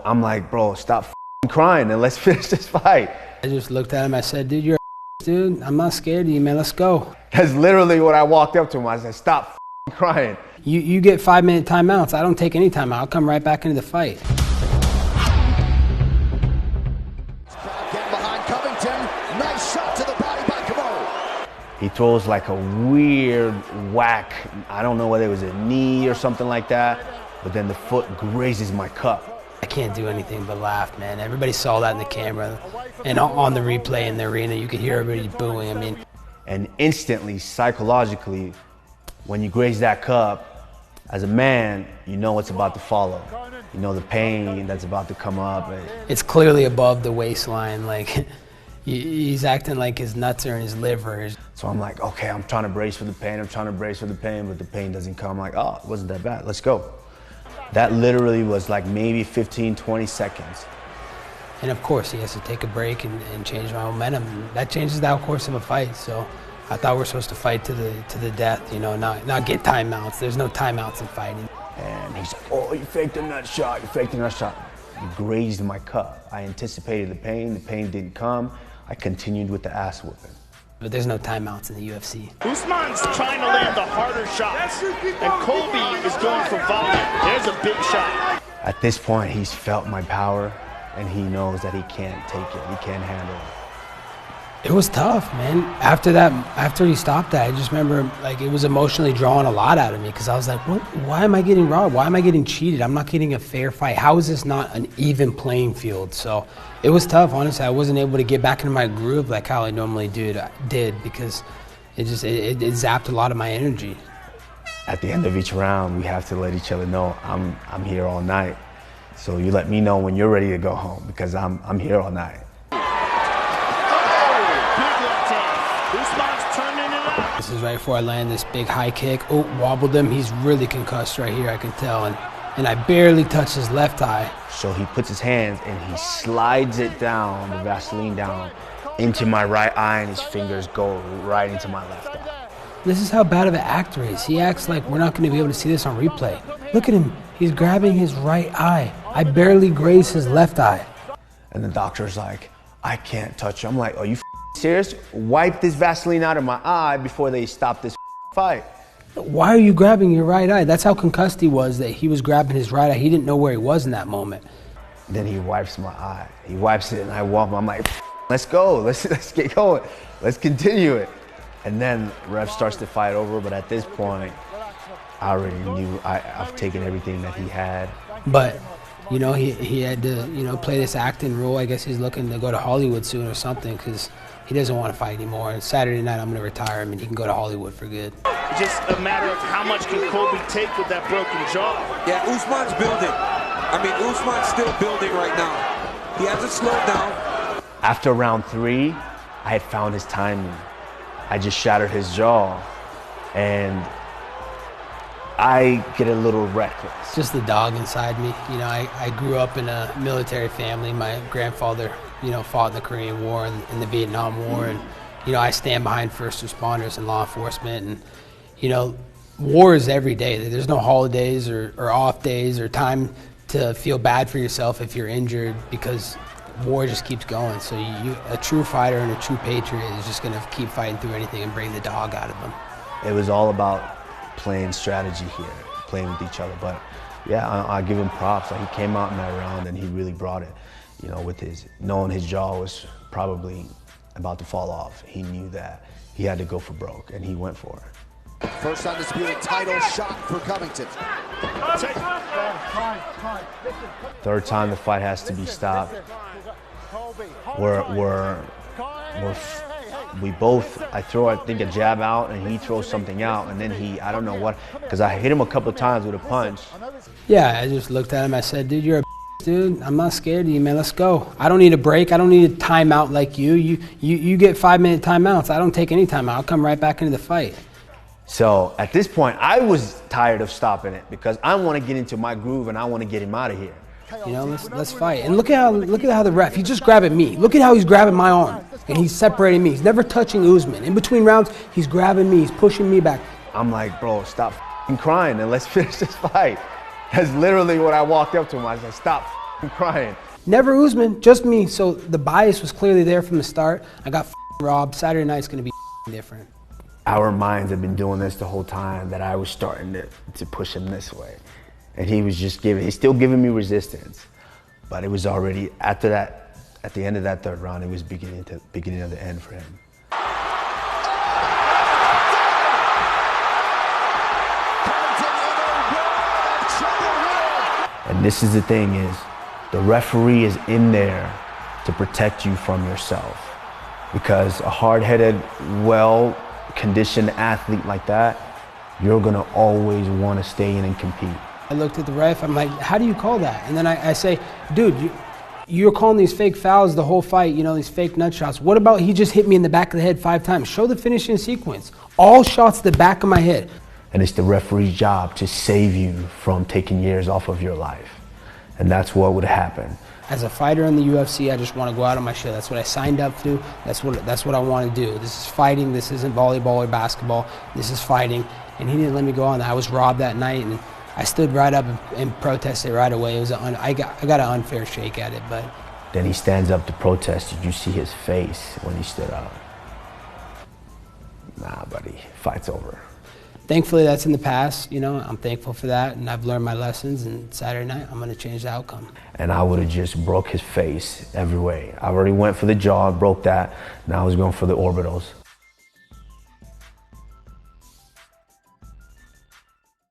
I'm like, bro, stop crying and let's finish this fight. I just looked at him. I said, dude, you're a dude. I'm not scared of you, man. Let's go. That's literally what I walked up to him. I said, stop crying. You get 5-minute timeouts. I don't take any timeout. I'll come right back into the fight. Getting behind Covington. Nice shot to the body by Kamaru. He throws like a weird whack. I don't know whether it was a knee or something like that, but then the foot grazes my cup. I can't do anything but laugh, man. Everybody saw that in the camera. And on the replay in the arena, you could hear everybody booing. I mean, and instantly, psychologically, when you graze that cup, as a man, you know what's about to follow. You know the pain that's about to come up. It's clearly above the waistline. Like, he's acting like his nuts are in his liver. So I'm like, okay, I'm trying to brace for the pain. I'm trying to brace for the pain, but the pain doesn't come. I'm like, oh, it wasn't that bad. Let's go. That literally was like maybe 15, 20 seconds. And of course, he has to take a break and change my momentum. That changes the course of a fight. So I thought we're supposed to fight to the death, you know, not get timeouts. There's no timeouts in fighting. And he's like, oh, you faked a nut shot. You faked a nut shot. He grazed my cup. I anticipated the pain. The pain didn't come. I continued with the ass whooping. But there's no timeouts in the UFC. Usman's trying to land the harder shots, and Colby is going for volume. There's a big shot. At this point, he's felt my power, and he knows that he can't take it. He can't handle it. It was tough, man. After he stopped that, I just remember like it was emotionally drawing a lot out of me because I was like, what? Why am I getting robbed? Why am I getting cheated? I'm not getting a fair fight. How is this not an even playing field? So it was tough, honestly. I wasn't able to get back into my groove like how I normally did because it zapped a lot of my energy. At the end of each round, we have to let each other know I'm here all night. So you let me know when you're ready to go home because I'm here all night. This is right before I land this big high kick. Oh, wobbled him. He's really concussed right here, I can tell. And I barely touched his left eye. So he puts his hands and he slides it down, the Vaseline down, into my right eye, and his fingers go right into my left eye. This is how bad of an actor he is. He acts like we're not going to be able to see this on replay. Look at him. He's grabbing his right eye. I barely grazed his left eye. And the doctor's like, I can't touch you. I'm like, are you serious? Wipe this Vaseline out of my eye before they stop this fight. Why are you grabbing your right eye? That's how concussed he was, that he was grabbing his right eye. He didn't know where he was in that moment. Then he wipes my eye. He wipes it and I walk. I'm like, let's go. Let's get going. Let's continue it. And then ref starts the fight over. But at this point, I already knew I've taken everything that he had. But you know, he had to, you know, play this acting role. I guess he's looking to go to Hollywood soon or something because he doesn't want to fight anymore. And Saturday night, I'm going to retire him and he can go to Hollywood for good. It's just a matter of how much can Colby take with that broken jaw. Yeah, Usman's building. I mean, Usman's still building right now. He hasn't slowed down. After round 3, I had found his timing. I just shattered his jaw and I get a little reckless. It's just the dog inside me. You know, I grew up in a military family. My grandfather, you know, fought in the Korean War and the Vietnam War. And, you know, I stand behind first responders and law enforcement. And, you know, war is every day. There's no holidays or off days or time to feel bad for yourself if you're injured because war just keeps going. So a true fighter and a true patriot is just going to keep fighting through anything and bring the dog out of them. It was all about playing strategy here, playing with each other. But yeah, I give him props. Like, he came out in that round and he really brought it. You know, with knowing his jaw was probably about to fall off. He knew that he had to go for broke, and he went for it. First undisputed title shot for Covington. Third time the fight has to be stopped. We both, I throw, I think, a jab out, and he throws something out, and then I don't know what, because I hit him a couple of times with a punch. Yeah, I just looked at him, I said, dude, you're a dude. I'm not scared of you, man. Let's go. I don't need a break. I don't need a timeout like you. You get 5-minute timeouts. I don't take any timeout. I'll come right back into the fight. So at this point, I was tired of stopping it because I want to get into my groove and I want to get him out of here. You know, let's fight. And look at how the ref, he's just grabbing me. Look at how he's grabbing my arm. And he's separating me. He's never touching Usman. In between rounds, he's grabbing me. He's pushing me back. I'm like, bro, stop crying and let's finish this fight. That's literally what I walked up to him. I said, stop crying. Never Usman, just me. So the bias was clearly there from the start. I got robbed. Saturday night's going to be different. Our minds have been doing this the whole time that I was starting to push him this way. And he was just he's still giving me resistance. But it was already, after that, at the end of that third round, it was beginning of the end for him. And this is the thing is, the referee is in there to protect you from yourself. Because a hard-headed, well-conditioned athlete like that, you're gonna always wanna stay in and compete. I looked at the ref, I'm like, how do you call that? And then I say, dude, you're calling these fake fouls the whole fight, you know, these fake nut shots. What about he just hit me in the back of the head 5 times? Show the finishing sequence. All shots to the back of my head. And it's the referee's job to save you from taking years off of your life. And that's what would happen. As a fighter in the UFC, I just want to go out on my shit. That's what I signed up to. That's what I want to do. This is fighting. This isn't volleyball or basketball. This is fighting. And he didn't let me go on that. I was robbed that night, and I stood right up and protested right away. It was I got an unfair shake at it, but. Then he stands up to protest. Did you see his face when he stood up? Nah, buddy. Fight's over. Thankfully, that's in the past. You know, I'm thankful for that, and I've learned my lessons. And Saturday night, I'm going to change the outcome. And I would have just broke his face every way. I already went for the jaw, broke that. Now I was going for the orbitals.